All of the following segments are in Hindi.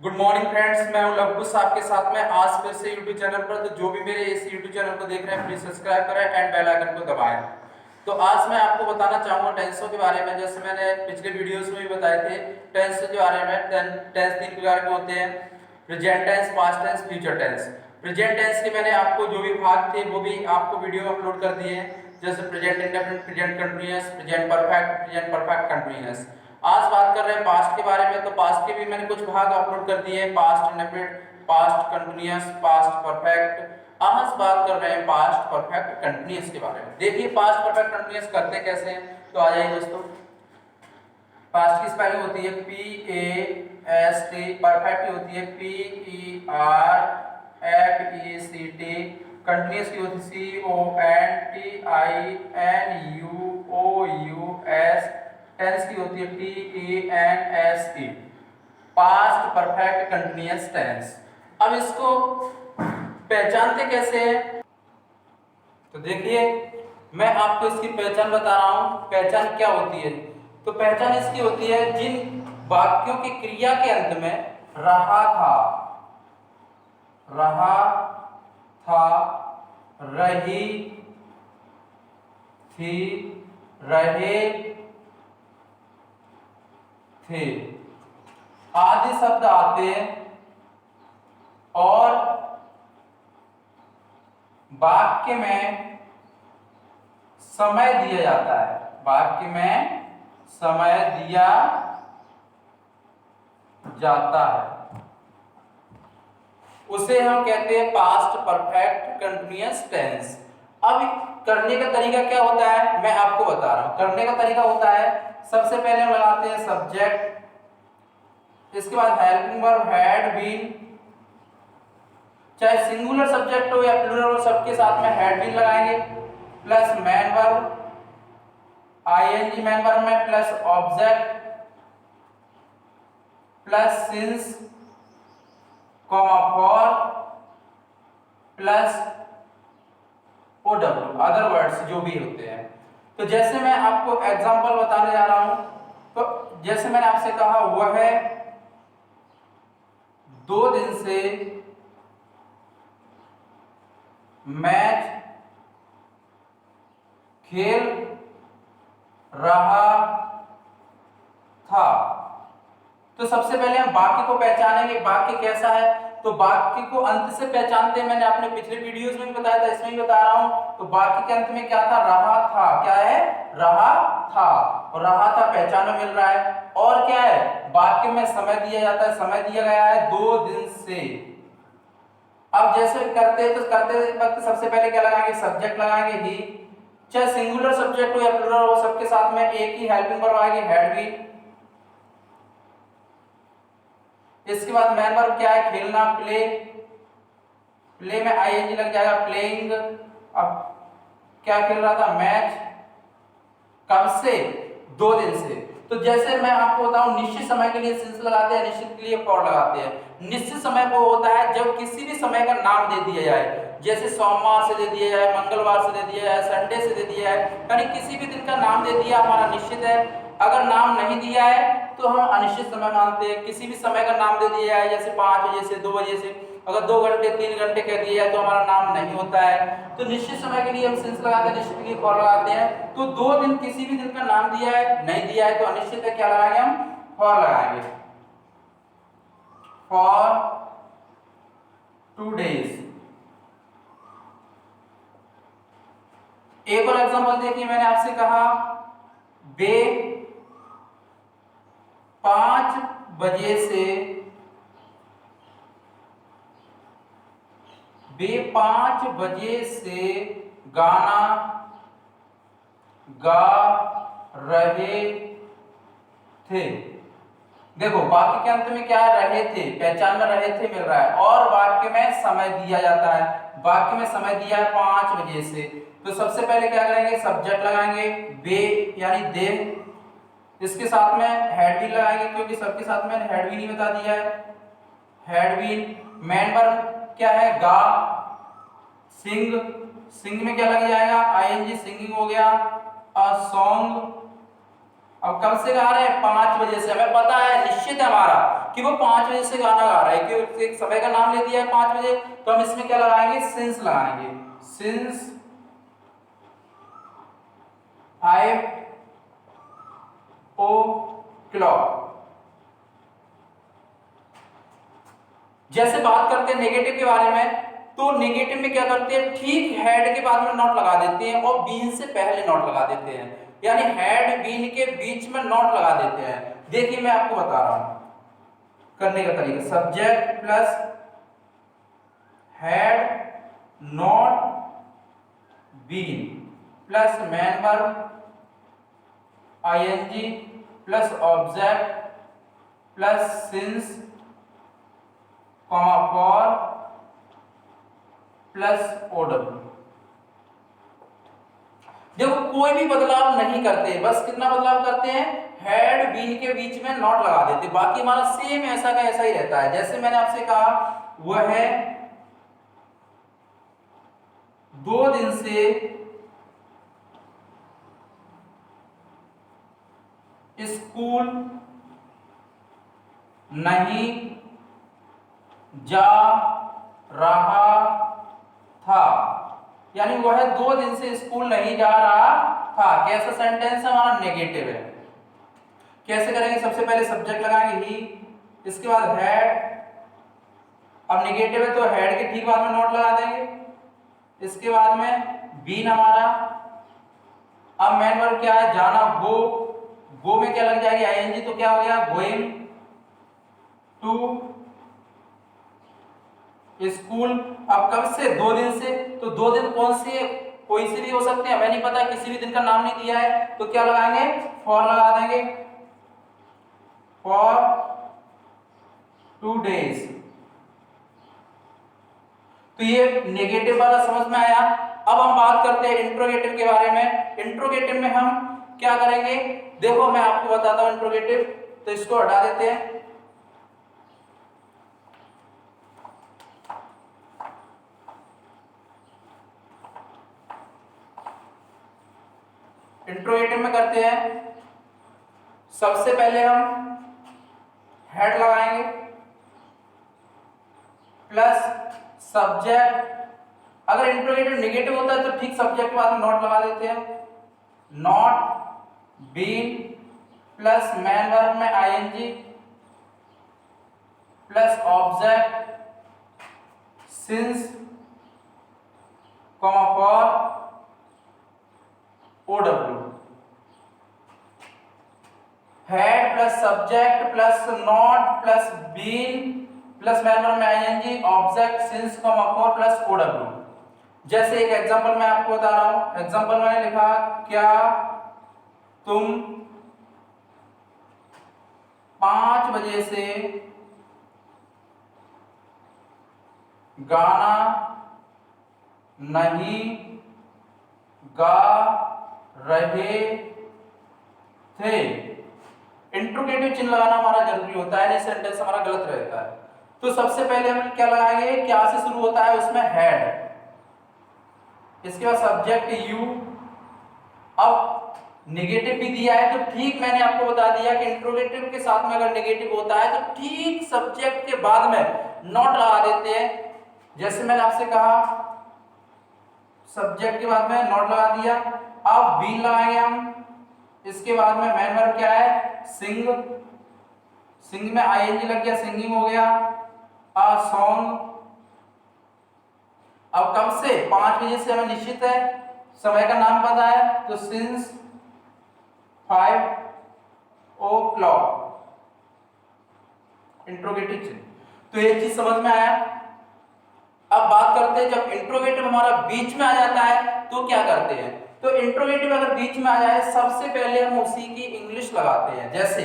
गुड मॉर्निंग फ्रेंड्स, मैं हूं लवकुश आपके साथ में आज फिर से यूट्यूब चैनल पर। तो जो भी मेरे इस यूट्यूब चैनल को देख रहे हैं प्लीज सब्सक्राइब करें एंड बेल आइकन को दबाएं। तो आज मैं आपको बताना चाहूंगा टेंसों के बारे में। जैसे मैंने पिछले वीडियोस में भी बताए थे टेंस के बारे में। टेंस तीन प्रकार के होते हैं, present tense, past tense, future tense. Present tense के मैंने आपको जो भी भाग थे वो भी आपको वीडियो में अपलोड कर दिए हैं, जैसे present indefinite, present continuous, present perfect, present perfect continuous. आज बात कर रहे हैं पास्ट के बारे में। तो पास्ट के भी मैंने कुछ भाग अपलोड कर दिए हैं, past indefinite, past continuous, past perfect. आज बात कर रहे हैं पास्ट परफेक्ट कंटीन्यूअस के बारे में। देखिए पास्ट परफेक्ट कंटीन्यूअस करते कैसे हैं, तो आ जाइए दोस्तों। पास्ट की स्पेलिंग होती है PAST, परफेक्ट की होती है PERFECT, कंटीन्यूअस की होती है CONTINUOUS, टेंस की होती है TENSE, past perfect continuous tense. अब इसको पहचानते कैसे हैं, तो देखिए मैं आपको इसकी पहचान बता रहा हूं। पहचान क्या होती है, तो पहचान इसकी होती है जिन वाक्यों की क्रिया के अंत में रहा था, रही थी, रहे थे आदि शब्द आते हैं और वाक्य में समय दिया जाता है, वाक्य में समय दिया जाता है, उसे हम कहते हैं पास्ट परफेक्ट कंटीन्यूअस टेंस। अब करने का तरीका क्या होता है मैं आपको बता रहा हूं। करने का तरीका होता है, सबसे पहले हम लगाते हैं सब्जेक्ट, इसके बाद हेल्पिंग वर्ब हैड बीन, चाहे सिंगुलर सब्जेक्ट हो या प्लूरल हो सबके साथ में हैड बीन लगाएंगे, plus main verb ING main verb में, plus object, plus since comma for, plus OW other words जो भी होते हैं। तो जैसे मैं आपको एग्जांपल बताने जा रहा हूं, तो जैसे मैंने आपसे कहा वह है 2 दिन से मैच खेल रहा था। तो सबसे पहले हम वाक्य को पहचानेंगे, वाक्य कैसा है। तो वाक्य को अंत से पहचानते हैं, मैंने अपने पिछले वीडियोस में भी बताया था, इसमें भी बता रहा हूं। तो वाक्य के अंत में क्या था, रहा था। क्या है, रहा था, और रहा था पहचान में मिल रहा है। और क्या है, वाक्य में समय दिया जाता है, समय दिया गया है 2 दिन से। अब जैसे करते हैं तो करते वक्त सबसे पहले क्या लगाएंगे, सब्जेक्ट लगाएंगे ही, चाहे सिंगुलर सब्जेक्ट हो या प्लूरल हो सबके साथ में एक ही हेल्पिंग वर्ब आएगी हैड बीन। इसके बाद मेन वर्ब क्या है, खेलना, प्ले, प्ले में आईएनजी लग जाएगा, प्लेइंग। अब क्या खेल रहा था, मैच, कब से, 2 दिन से। तो जैसे मैं आपको बताऊं निश्चित समय के लिए सिंस लगाते हैं, निश्चित के लिए फॉर लगाते हैं। निश्चित समय वो होता है जब किसी भी समय का नाम दे दिया जाए, जैसे सोमवार से दे दिया जाए, मंगलवार से दे दिया जाए, संडे से दे दिया जाए, यानी किसी भी दिन का नाम दे दिया हमारा निश्चित है। अगर नाम नहीं दिया है तो हम अनिश्चित समय मानते हैं। किसी भी समय का नाम दे दिया जाए, जैसे 5 बजे से 2 बजे से, अगर 2 घंटे 3 घंटे कह दिया जाए तो हमारा नाम नहीं होता है। तो निश्चित समय के लिए हम सिंस लगाते हैं, निश्चित के लिए फॉर लगाते हैं। तो 2 दिन किसी भी दिन का नाम दिया है, नहीं दिया है तो अनिश्चित है, क्या लगाएंगे हम, फॉर लगाएंगे, फॉर 2 days। एक और एग्जांपल देखिए, मैंने आपसे कहा वे 5 बजे से, वे 5 बजे से गाना गा रहे थे। देखो वाक्य के अंत में क्या रहे थे, पहचान में रहे थे मिल रहा है, और वाक्य में समय दिया जाता है। वाक्य में समय दिया है 5 बजे से। तो सबसे पहले क्या करेंगे, सब्जेक्ट लगाएंगे वे यानी दे, इसके साथ में हैड बीन लगाएंगे क्योंकि सबके साथ में हैड बीन ही बता दिया है, हैड बीन। मेन वर्ब क्या है, गा, सिंग, सिंग में क्या लग जाएगा, आईएनजी, सिंगिंग हो गया। अ सॉन्ग, अब कब से गा रहे हैं, 5 बजे से। हमें पता है निश्चित है हमारा कि वो 5 बजे से गाना गा रहा है, कि एक समय का नाम ले दिया है 5 बजे, तो हम इसमें क्या लगाएंगे, सिंस लगाएंगे, सिंस 5 o'clock। जैसे बात करते हैं नेगेटिव के बारे में, तो नेगेटिव में क्या करते हैं, ठीक हेड के बाद में नॉट लगा देते हैं और बीन से पहले नॉट लगा देते हैं, यानी हेड बीन के बीच में नॉट लगा देते हैं। देखिए मैं आपको बता रहा हूं करने का तरीका, subject plus had not been plus main verb ING plus object plus since comma for plus OW. देखो कोई भी बदलाव नहीं करते, बस कितना बदलाव करते हैं, हेड बीन के बीच में नॉट लगा देते, बाकी हमारा सेम ऐसा का ऐसा ही रहता है। जैसे मैंने आपसे कहा वह है 2 दिन से स्कूल नहीं जा रहा था, यानी वह 2 दिन से स्कूल नहीं जा रहा था। कैसा सेंटेंस है हमारा, नेगेटिव है। कैसे करेंगे, सबसे पहले सब्जेक्ट लगाएंगे ही, इसके बाद हेड, अब नेगेटिव है तो हेड के ठीक बाद में नोट लगा देंगे, इसके बाद में बीन हमारा, अब मेन वर्ब क्या है, जाना, गो में क्या लग जाएगी, आईएनजी, तो क्या हो गया, गोइंग टू स्कूल। अब कब से, 2 दिन से, तो 2 दिन कौन से, कोई से भी हो सकते हैं, हमें नहीं पता, किसी भी दिन का नाम नहीं दिया है, तो क्या लगाएंगे, फॉर लगा देंगे, फॉर 2 days। तो ये नेगेटिव वाला समझ में आया। अब हम बात करते हैं इंट्रोगेटिव के बारे में। इंट्रोगेटिव में हम क्या करेंगे, देखो मैं आपको बताता हूं इंट्रोगेटिव, तो इसको हटा देते हैं। इंट्रोगेटिव में करते हैं, सबसे पहले हम हेड लगाएंगे प्लस सब्जेक्ट, अगर इंट्रोगेटिव नेगेटिव होता है तो ठीक सब्जेक्ट के बाद में नॉट लगा देते हैं, not been plus main verb में ING plus object since comma for OW. Had plus subject plus not plus been plus main verb में ING object since comma for plus OW. जैसे एक एग्जांपल मैं आपको बता रहा हूं, एग्जांपल मैंने लिखा, क्या तुम 5 बजे से गाना नहीं गा रहे थे। इंट्रोगेटिव चिन्ह लगाना हमारा जरूरी होता है, नहीं सेंटेंस हमारा गलत रहता है। तो सबसे पहले हम क्या लगाएंगे, क्या से शुरू होता है, उसमें हेड, इसके बाद सब्जेक्ट यू। अब नेगेटिव भी दिया है तो ठीक मैंने आपको बता दिया कि इंट्रोगेटिव के साथ में अगर नेगेटिव होता है तो ठीक सब्जेक्ट के बाद में नॉट लगा देते हैं। जैसे मैंने आपसे कहा सब्जेक्ट के बाद में नॉट लगा दिया, अब बीन लगाएंगे हम, इसके बाद में मेन वर्ब क्या है, सिंग, सिंग में आईएनजी लग गया, सिंगिंग हो गया, अ सॉन्ग। अब कब से, 5 बजे से हमें निश्चित है, समय का नाम पता है, तो सिंस 5 o'clock, इंट्रोगेटिव चिन्ह। तो ये चीज समझ में आया। अब बात करते हैं जब इंट्रोगेटिव हमारा बीच में आ जाता है तो क्या करते हैं। तो इंट्रोगेटिव अगर बीच में आ जाए, सबसे पहले हम उसी की इंग्लिश लगाते हैं। जैसे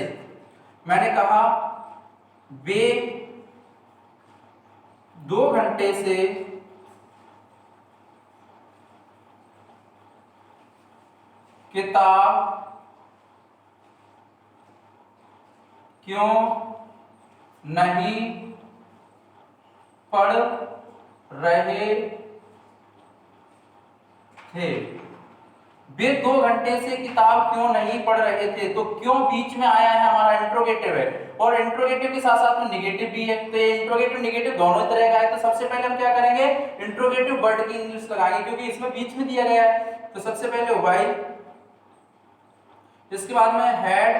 मैंने कहा वे 2 घंटे से किताब क्यों नहीं पढ़ रहे थे। वे 2 घंटे से किताब क्यों नहीं पढ़ रहे थे। तो क्यों बीच में आया है हमारा इंट्रोगेटिव है, और इंट्रोगेटिव के साथ साथ में निगेटिव भी है, तो ये इंट्रोगेटिव निगेटिव दोनों तरह का है। तो सबसे पहले हम क्या करेंगे, इंट्रोगेटिव वर्ड की इंग्लिश लगाएंगे क्योंकि इसमें बीच में दिया गया है। तो सबसे पहले व्हाई, इसके बाद में हैड,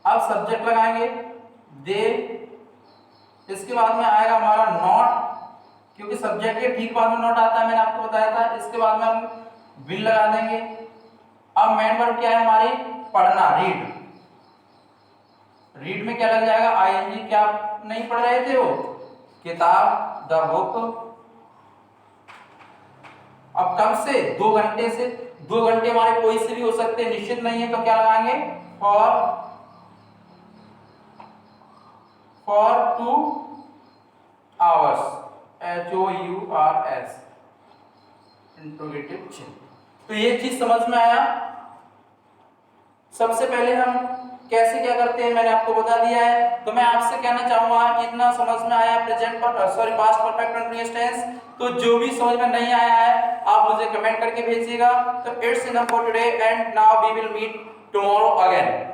अब सब्जेक्ट लगाएंगे दे, इसके बाद में आएगा हमारा नॉट, क्योंकि सब्जेक्ट के ठीक बाद में नॉट आता है, मैंने आपको बताया था। इसके बाद में हम विल लगा देंगे। अब मेन वर्ब क्या है हमारी, पढ़ना, रीड। रीड में क्या लग जाएगा, आईएनजी। क्या नहीं पढ़ रहे थे वो, किताब, द बुक। अब कब से, 2 घंटे से। 2 घंटे हमारे कोई से भी हो सकते हैं, निश्चित नहीं है, तो क्या लगाएंगे, फॉर 2 आवर्स, HOURS, इंट्रोगेटिव चिन्ह। तो ये चीज समझ में आया। सबसे पहले हम कैसे क्या करते हैं मैंने आपको बता दिया है। तो मैं आपसे कहना चाहूंगा, इतना समझ में आया present past perfect continuous tense. तो जो भी समझ में नहीं आया है आप मुझे कमेंट करके भेजिएगा। तो it's enough for today and now we will meet tomorrow again.